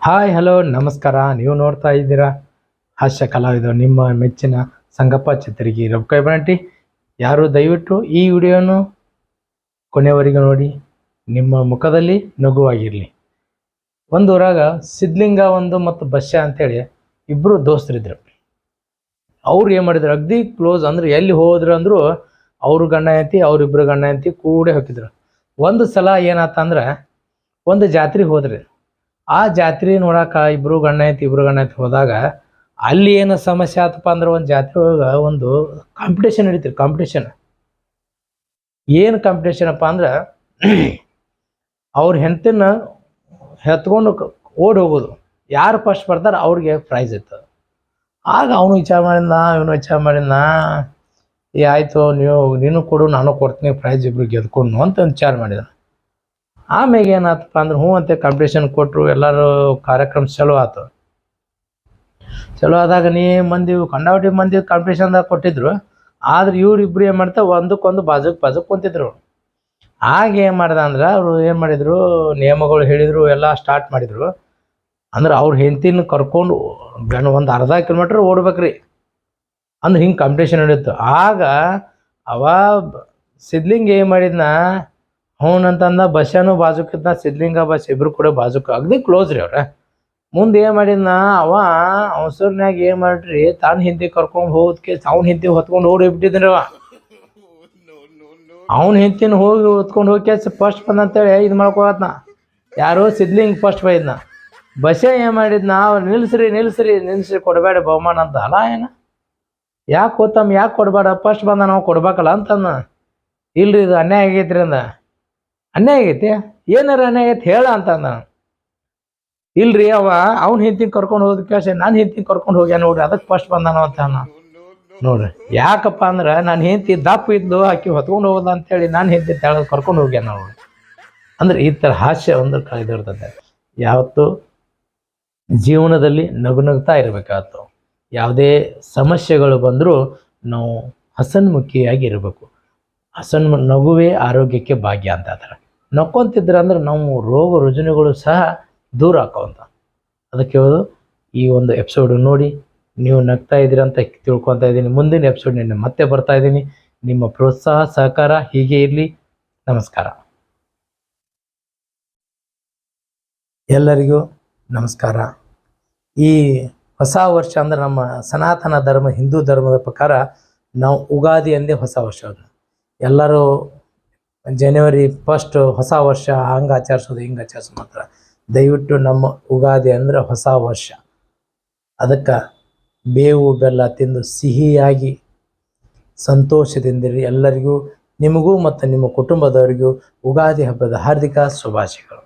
Hi hello ನಮಸ್ಕಾರ. ನೀವು ನೋಡ್ತಾ ಇದ್ದೀರಾ ಹಾಸ್ಯ ಕಲಾವಿದರು ನಿಮ್ಮ ಮೆಚ್ಚಿನ ಸಂಗಪ್ಪ ಚಿತ್ತರಿಗಿ ರೊಕ್ಕೈ ಬಂಟಿ. ಯಾರು ದಯವಿಟ್ಟು ಈ ವಿಡಿಯೋನು ಕೊನೆಯವರೆಗೂ ನೋಡಿ, ನಿಮ್ಮ ಮುಖದಲ್ಲಿ ನಗುವಾಗಿರಲಿ. ಒಂದು ಊರಾಗ ಸಿದ್ಲಿಂಗ ಮತ್ತು ಬಸ್ಯ ಅಂತೇಳಿ ಇಬ್ಬರು ದೋಸ್ತರಿದ್ರು. ಅವ್ರು ಏನು ಮಾಡಿದ್ರು, ಅಗ್ದಿ ಕ್ಲೋಸ್ ಅಂದ್ರೆ ಎಲ್ಲಿ ಹೋದ್ರು ಅಂದ್ರು ಅವರು ಗಂಡ ಹೆಂಡತಿ ಅವರಿಬ್ಬರು ಗಂಡ ಹೆಂಡತಿ ಕೂಡೇ ಹೋಗಿದ್ರು. ಒಂದು ಸಲ ಏನಾತಂದ್ರೆ ಒಂದು ಜಾತ್ರೆಗೆ ಹೋದ್ರಿ. ಆ ಜಾತ್ರೆ ನೋಡಾಕ ಇಬ್ರು ಗಂಡ ಹೆಂಡತಿ ಹೋದಾಗ ಅಲ್ಲಿ ಏನು ಸಮಸ್ಯೆ ಆತಪ್ಪ ಅಂದ್ರೆ ಒಂದು ಜಾತ್ರೆ ಒಳಗೆ ಒಂದು ಕಾಂಪಿಟೇಷನ್ ನಡೀತಿರಿ. ಏನು ಕಾಂಪಿಟೇಷನ್ ಅಪ್ಪ ಅಂದ್ರೆ ಅವ್ರ ಹೆಂಡತಿನ ಎತ್ಕೊಂಡು ಓಡಿ ಹೋಗೋದು. ಯಾರು ಫಸ್ಟ್ ಬರ್ತಾರೆ ಅವ್ರಿಗೆ ಪ್ರೈಸ್ ಇತ್ತು. ಆಗ ಅವನು ವಿಚಾರ ಮಾಡಿದ್ನ, ಇವನು ವಿಚಾರ ಮಾಡಿದ್ನ, ಆಯಿತು ನೀನು ಕೊಡು ನಾನು ಕೊಡ್ತೀನಿ ಪ್ರೈಸ್ ಇಬ್ರು ಗೆದ್ಕೊಂಡು ಅಂತ ವಿಚಾರ ಮಾಡಿದ. ಆಮೇಲೆ ಏನಾಯ್ತಪ್ಪ ಅಂದ್ರೆ ಹ್ಞೂ ಅಂತ ಕಾಂಪಿಟೇಷನ್ ಕೊಟ್ಟರು. ಎಲ್ಲರೂ ಕಾರ್ಯಕ್ರಮ ಚಲೋ ಆಯ್ತು. ಚಲೋ ಆದಾಗ ಕಂಡಾವಟಿ ಮಂದಿ ಕಾಂಪಿಟೇಷನ್ದಾಗ ಕೊಟ್ಟಿದ್ರು. ಆದ್ರೆ ಇವ್ರಿಬ್ರು ಏನು ಮಾಡ್ತಾ ಒಂದಕ್ಕೊಂದು ಬಾಜುಕ್ ಕುಂತಿದ್ರು. ಆಗ ಏನು ಮಾಡ್ದ ಅಂದ್ರೆ ಅವರು ಏನು ಮಾಡಿದರು, ನಿಯಮಗಳು ಹೇಳಿದರು, ಎಲ್ಲ ಸ್ಟಾರ್ಟ್ ಮಾಡಿದರು. ಅಂದ್ರೆ ಅವ್ರ ಹೆಂಡತಿನ ಕರ್ಕೊಂಡು ಒಂದು ಅರ್ಧ ಕಿಲೋಮೀಟ್ರ್ ಓಡ್ಬೇಕ್ರಿ. ಅಂದ್ರೆ ಹಿಂಗೆ ಕಾಂಪಿಟೇಷನ್ ನಡೀತು. ಆಗ ಅವ ಸಿದ್ಲಿಂಗ ಏನು ಮಾಡಿದ್ನ, ಅಂತಂದ ಬಸ್ಸನು ಬಾಜುಕಿದ್ನ, ಸಿದ್ಲಿಂಗ ಬಸ್ ಇಬ್ರು ಕೂಡ ಬಾಜುಕ್ ಅಗ್ದಿ ಕ್ಲೋಸ್ ರೀ ಅವ್ರ. ಮುಂದೆ ಏನು ಮಾಡಿದ್ನ ಅವ ಅವಸರ್ನಾಗ ಏನು ಮಾಡ್ರಿ, ತಾನು ಹಿಂದಿ ಕರ್ಕೊಂಡು ಹೋಗೋದಕ್ಕೆ ಅವ್ನ ಹಿಂದಿ ಹೊತ್ಕೊಂಡು ಓಡಿಬಿಟ್ಟಿದ್ರಿ. ಅವ್ನ ಹಿಂದಿನ ಹೋಗಿ ಹೊತ್ಕೊಂಡು ಹೋಗಿ ಫಸ್ಟ್ ಬಂದಂತೇಳಿ ಇದು ಮಾಡ್ಕೋದ್ನ. ಯಾರೋ ಸಿದ್ಲಿಂಗ್ ಫಸ್ಟ್ ಬೈದ್ನ. ಬಸ್ಸೇ ಏನು ಮಾಡಿದ್ನ, ಅವ್ರು ನಿಲ್ಲಿಸ್ರಿ ಕೊಡಬೇಡ ಬಹುಮಾನ ಅಂತ. ಅಲ್ಲ ಏನ ಯಾಕೆ ಗೊತ್ತಮ್ಮ, ಯಾಕೆ ಕೊಡಬೇಡ, ಫಸ್ಟ್ ಬಂದ ನಾವು ಕೊಡ್ಬೇಕಲ್ಲ ಅಂತಂದ. ಇಲ್ರಿ ಇದು ಅನ್ಯಾಯ ಆಗೈತ್ರಿ ಅಂದ. ಅನ್ಯಾಯ ಆಗೈತಿ, ಏನಾರ ಅನ್ಯಾಯ ಆಗೈತಿ ಹೇಳ ಅಂತಂದ. ಇಲ್ರಿ ಅವ್ನ ಹೆಂಡತಿನ ಕರ್ಕೊಂಡು ಹೋದಕ್ಕೆ ನಾನು ಹೆಂಡತಿನ ಕರ್ಕೊಂಡು ಹೋಗ್ಯ ನೋಡ್ರಿ, ಅದಕ್ಕೆ ಫಸ್ಟ್ ಬಂದಾನೋ ಅಂತ ನೋಡ್ರಿ. ಯಾಕಪ್ಪ ಅಂದ್ರೆ ನಾನು ಹೆಂಡತಿ ದಪ್ಪ ಇದ್ದು ಆಕಿ ಹೊತ್ಕೊಂಡು ಹೋಗೋದ ಅಂತೇಳಿ ನಾನು ಹೆಂಡತಿ ತೆಳಗೆ ಕರ್ಕೊಂಡು ಹೋಗ್ಯ ನೋಡ್ರಿ. ಅಂದ್ರೆ ಈ ಥರ ಹಾಸ್ಯ ಒಂದು ಇದಿರ್ತದೆ. ಯಾವತ್ತು ಜೀವನದಲ್ಲಿ ನಗುತ್ತಾ ಇರಬೇಕಾಯ್ತು. ಯಾವುದೇ ಸಮಸ್ಯೆಗಳು ಬಂದರೂ ನಾವು ಹಸನ್ಮುಖಿಯಾಗಿ ಇರಬೇಕು. ನಗುವೇ ಆರೋಗ್ಯಕ್ಕೆ ಭಾಗ್ಯ ಅಂತ ಹೇಳ್ತಾರೆ. ನಕ್ಕೊಂತಿದ್ರೆ ಅಂದ್ರೆ ನಾವು ರೋಗ ರುಜಿನಗಳು ಸಹ ದೂರ ಹಾಕೋಂತ. ಅದಕ್ಕೆ ಹೇಳೋದು, ಈ ಒಂದು ಎಪಿಸೋಡ್ ನೋಡಿ ನೀವು ನಗ್ತಾ ಇದ್ದೀರಿ ಅಂತ ತಿಳ್ಕೊತಾ ಇದ್ದೀನಿ. ಮುಂದಿನ ಎಪಿಸೋಡ್ನಿಂದ ಮತ್ತೆ ಬರ್ತಾ ಇದ್ದೀನಿ. ನಿಮ್ಮ ಪ್ರೋತ್ಸಾಹ ಸಹಕಾರ ಹೀಗೆ ಇರಲಿ. ನಮಸ್ಕಾರ. ಎಲ್ಲರಿಗೂ ನಮಸ್ಕಾರ. ಈ ಹೊಸ ವರ್ಷ ಅಂದ್ರೆ ನಮ್ಮ ಸನಾತನ ಧರ್ಮ ಹಿಂದೂ ಧರ್ಮದ ಪ್ರಕಾರ ನಾವು ಉಗಾದಿ ಅಂದೇ ಹೊಸ ವರ್ಷ. ಎಲ್ಲರೂ ಜನವರಿ 1 ಹೊಸ ವರ್ಷ ಹಂಗೆ ಆಚರಿಸೋದು ಹಿಂಗೆ ಆಚರಿಸೋದು ಮಾತ್ರ. ದಯವಿಟ್ಟು ನಮ್ಮ ಉಗಾದಿ ಅಂದರೆ ಹೊಸ ವರ್ಷ. ಅದಕ್ಕೆ ಬೇವು ಬೆಲ್ಲ ತಿಂದು ಸಿಹಿಯಾಗಿ ಸಂತೋಷದಿಂದಿರಿ. ಎಲ್ಲರಿಗೂ, ನಿಮಗೂ ಮತ್ತು ನಿಮ್ಮ ಕುಟುಂಬದವರಿಗೂ ಉಗಾದಿ ಹಬ್ಬದ ಹಾರ್ದಿಕ ಶುಭಾಶಯಗಳು.